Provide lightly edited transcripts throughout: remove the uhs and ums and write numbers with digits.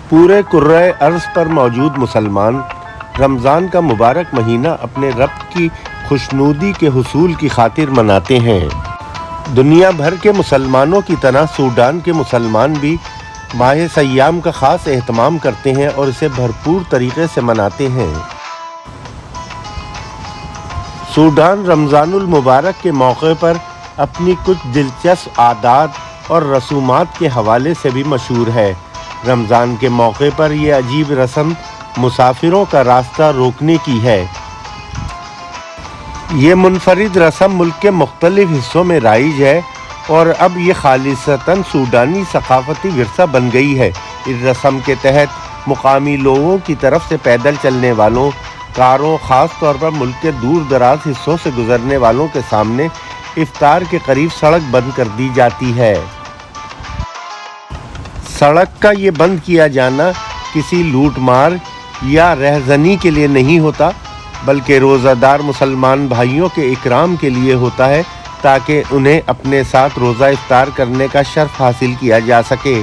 پورے کرۂ ارض پر موجود مسلمان رمضان کا مبارک مہینہ اپنے رب کی خوشنودی کے حصول کی خاطر مناتے ہیں۔ دنیا بھر کے مسلمانوں کی طرح سوڈان کے مسلمان بھی ماہ سیام کا خاص اہتمام کرتے ہیں اور اسے بھرپور طریقے سے مناتے ہیں۔ سوڈان رمضان المبارک کے موقع پر اپنی کچھ دلچسپ عادات اور رسومات کے حوالے سے بھی مشہور ہے۔ رمضان کے موقع پر یہ عجیب رسم مسافروں کا راستہ روکنے کی ہے۔ یہ منفرد رسم ملک کے مختلف حصوں میں رائج ہے اور اب یہ خالصتاً سوڈانی ثقافتی ورثہ بن گئی ہے۔ اس رسم کے تحت مقامی لوگوں کی طرف سے پیدل چلنے والوں، کاروں، خاص طور پر ملک کے دور دراز حصوں سے گزرنے والوں کے سامنے افطار کے قریب سڑک بند کر دی جاتی ہے۔ سڑک کا یہ بند کیا جانا کسی لوٹ مار یا رہزنی کے لیے نہیں ہوتا، بلکہ روزہ دار مسلمان بھائیوں کے اکرام کے لیے ہوتا ہے تاکہ انہیں اپنے ساتھ روزہ افطار کرنے کا شرف حاصل کیا جا سکے۔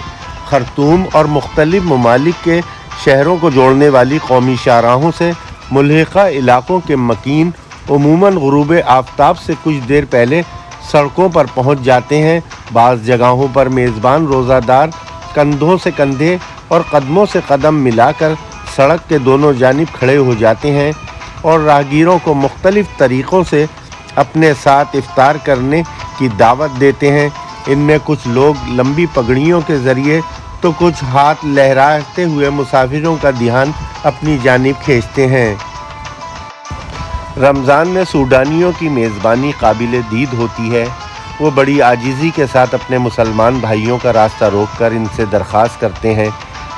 خرطوم اور مختلف ممالک کے شہروں کو جوڑنے والی قومی شاہراہوں سے ملحقہ علاقوں کے مکین عموماً غروب آفتاب سے کچھ دیر پہلے سڑکوں پر پہنچ جاتے ہیں۔ بعض جگہوں پر میزبان روزہ دار کندھوں سے کندھے اور قدموں سے قدم ملا کر سڑک کے دونوں جانب کھڑے ہو جاتے ہیں اور راہگیروں کو مختلف طریقوں سے اپنے ساتھ افطار کرنے کی دعوت دیتے ہیں۔ ان میں کچھ لوگ لمبی پگڑیوں کے ذریعے تو کچھ ہاتھ لہراتے ہوئے مسافروں کا دھیان اپنی جانب کھینچتے ہیں۔ رمضان میں سوڈانیوں کی میزبانی قابل دید ہوتی ہے۔ وہ بڑی عاجزی کے ساتھ اپنے مسلمان بھائیوں کا راستہ روک کر ان سے درخواست کرتے ہیں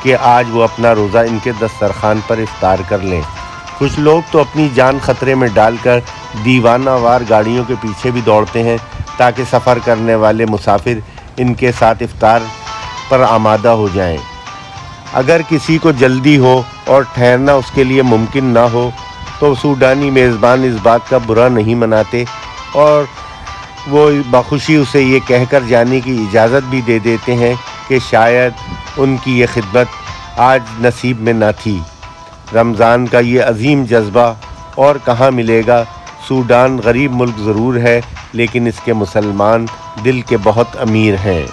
کہ آج وہ اپنا روزہ ان کے دسترخوان پر افطار کر لیں۔ کچھ لوگ تو اپنی جان خطرے میں ڈال کر دیوانہ وار گاڑیوں کے پیچھے بھی دوڑتے ہیں تاکہ سفر کرنے والے مسافر ان کے ساتھ افطار پر آمادہ ہو جائیں۔ اگر کسی کو جلدی ہو اور ٹھہرنا اس کے لیے ممکن نہ ہو تو سوڈانی میزبان اس بات کا برا نہیں مناتے اور وہ بخوشی اسے یہ کہہ کر جانے کی اجازت بھی دے دیتے ہیں کہ شاید ان کی یہ خدمت آج نصیب میں نہ تھی۔ رمضان کا یہ عظیم جذبہ اور کہاں ملے گا؟ سوڈان غریب ملک ضرور ہے لیکن اس کے مسلمان دل کے بہت امیر ہیں۔